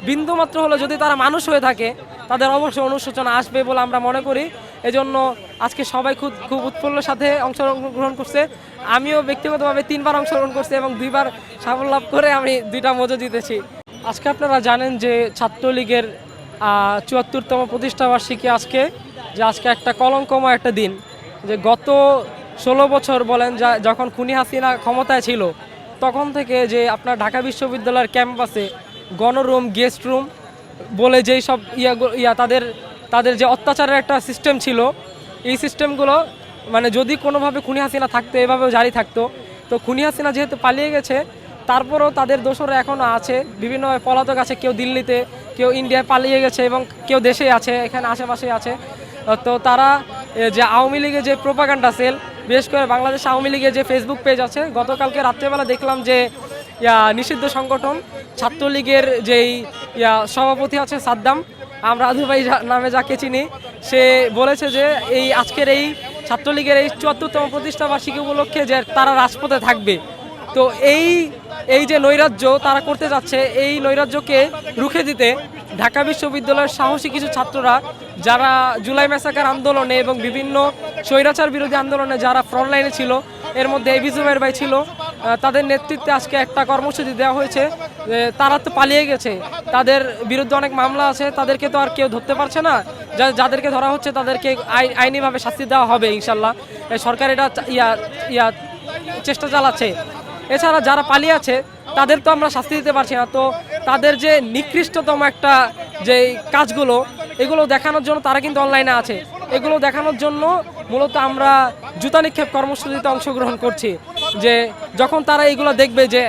বিন্দুমাত্র হলো যদি তারা মানুষ হয়ে থাকে তাদের অবশ্যই অনুশোচনা আসবে বলে আমরা মনে করি। এজন্য আজকে সবাই খুব খুব উৎফুল্লের সাথে অংশগ্রহণ করছে। আমিও ব্যক্তিগতভাবে 3বার অংশগ্রহণ করছি এবং 2বার সাফল্য লাভ করে আমি 2টা মজা জিতেছি। আজকে আপনারা জানেন যে ছাত্রলীগের ৭৪তম প্রতিষ্ঠাবার্ষিকী আজকে, যে আজকে একটা কলঙ্কময় একটা দিন। যে গত 16 বছর বলেন যখন খুনি হাসিনা ক্ষমতায় ছিল তখন থেকে যে আপনার ঢাকা বিশ্ববিদ্যালয়ের ক্যাম্পাসে গণরুম, গেস্ট রুম বলে যেই সব তাদের যে অত্যাচারের একটা সিস্টেম ছিল, এই সিস্টেমগুলো মানে যদি কোনোভাবে খুনি হাসিনা থাকতো এভাবেও জারি থাকতো। তো খুনি হাসিনা যেহেতু পালিয়ে গেছে, তারপরও তাদের দোসররা এখনও আছে, বিভিন্নভাবে পলাতক আছে, কেউ দিল্লিতে, কেউ ইন্ডিয়ায় পালিয়ে গেছে এবং কেউ দেশে আছে, এখানে আশেপাশে আছে। তো তারা যে আওয়ামী লীগের যে প্রোপাগান্ডা সেল, বিশেষ করে বাংলাদেশ আওয়ামী লীগের যে ফেসবুক পেজ আছে, গতকালকে রাত্রেবেলা দেখলাম যে নিষিদ্ধ সংগঠন ছাত্রলীগের যেই সভাপতি আছে সাদ্দাম, আমরা আদু ভাই নামে যাকে চিনি, সে বলেছে যে আজকের এই ছাত্রলীগের এই ৭৪তম প্রতিষ্ঠাবার্ষিকী উপলক্ষে যে তারা রাজপথে থাকবে। তো এই যে নৈরাজ্য তারা করতে যাচ্ছে, এই নৈরাজ্যকে রুখে দিতে ঢাকা বিশ্ববিদ্যালয়ের সাহসী কিছু ছাত্ররা যারা জুলাই ম্যাসাকার আন্দোলনে এবং বিভিন্ন স্বৈরাচার বিরোধী আন্দোলনে যারা ফ্রন্টলাইনে ছিল, এর মধ্যে এবি জুবায়ের ভাই ছিল, তাদের নেতৃত্বে আজকে একটা কর্মসূচি দেওয়া হয়েছে। তারা তো পালিয়ে গেছে, তাদের বিরুদ্ধে অনেক মামলা আছে, তাদেরকে তো আর কেউ ধরতে পারছে না। যাদেরকে ধরা হচ্ছে তাদেরকে আইনিভাবে শাস্তি দেওয়া হবে ইনশাল্লাহ। সরকার এটা চেষ্টা চালাচ্ছে। এছাড়া যারা পালিয়ে আছে তাদের তো আমরা শাস্তি দিতে পারছি না। তো তাদের যে নিকৃষ্টতম একটা যে কাজগুলো, এগুলো দেখানোর জন্য তারা কিন্তু অনলাইনে আছে, এগুলো দেখানোর জন্য মূলত আমরা জুতা নিক্ষেপ কর্মসূচিতে অংশগ্রহণ করছি। যে যখন তারা এগুলো দেখবে যে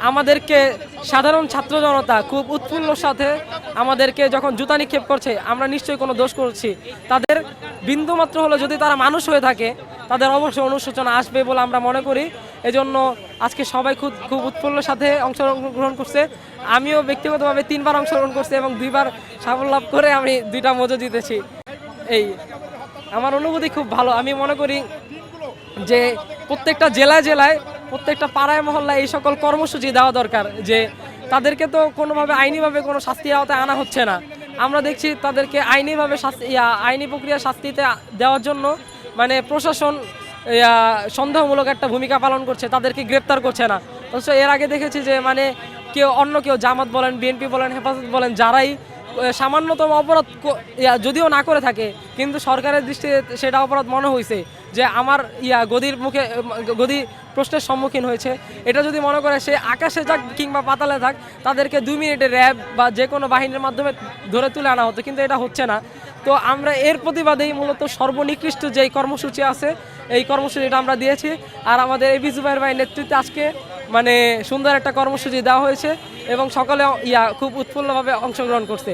আমাদেরকে সাধারণ ছাত্র জনতা খুব উৎফুল্লর সাথে আমাদেরকে যখন জুতা নিক্ষেপ করছে, আমরা নিশ্চয়ই কোনো দোষ করছি। তাদের বিন্দুমাত্র হলো যদি তারা মানুষ হয়ে থাকে তাদের অবশ্যই অনুশোচনা আসবে বলে আমরা মনে করি। এজন্য আজকে সবাই খুব খুব উৎফুল্লের সাথে অংশগ্রহণ করছে। আমিও ব্যক্তিগতভাবে 3বার অংশগ্রহণ করছি এবং 2বার সাফল্য লাভ করে আমি 2টা মজা জিতেছি। আমার অনুভূতি খুব ভালো। আমি মনে করি যে প্রত্যেকটা জেলায় জেলায়, প্রত্যেকটা পাড়ায় মহল্লায় এই সকল কর্মসূচি দেওয়া দরকার। যে তাদেরকে তো কোনোভাবে আইনিভাবে কোনো শাস্তির আওতায় আনা হচ্ছে না। আমরা দেখছি তাদেরকে আইনিভাবে আইনি প্রক্রিয়া শাস্তিতে দেওয়ার জন্য মানে প্রশাসন সন্দেহমূলক একটা ভূমিকা পালন করছে, তাদেরকে গ্রেপ্তার করছে না। অথচ এর আগে দেখেছি যে মানে অন্য কেউ জামাত বলেন, বিএনপি বলেন, হেফাজত বলেন, যারাই সামান্যতম অপরাধ যদিও না করে থাকে, কিন্তু সরকারের দৃষ্টিতে সেটা অপরাধ মনে হয়েছে যে আমার গদি প্রশ্নের সম্মুখীন হয়েছে। এটা যদি মনে করে সে আকাশে যাক কিংবা পাতালে থাক, তাদেরকে 2 মিনিটে র্যাব বা যে কোনো বাহিনীর মাধ্যমে ধরে তুলে আনা হতো, কিন্তু এটা হচ্ছে না। তো আমরা এর প্রতিবাদেই মূলত সর্বনিকৃষ্ট যেই কর্মসূচি আছে এই কর্মসূচিটা আমরা দিয়েছি। আর আমাদের এবি জুবায়ের ভাইয়ের নেতৃত্বে আজকে মানে সুন্দর একটা কর্মসূচি দেওয়া হয়েছে এবং সকলে খুব উৎফুল্লভাবে অংশগ্রহণ করছে।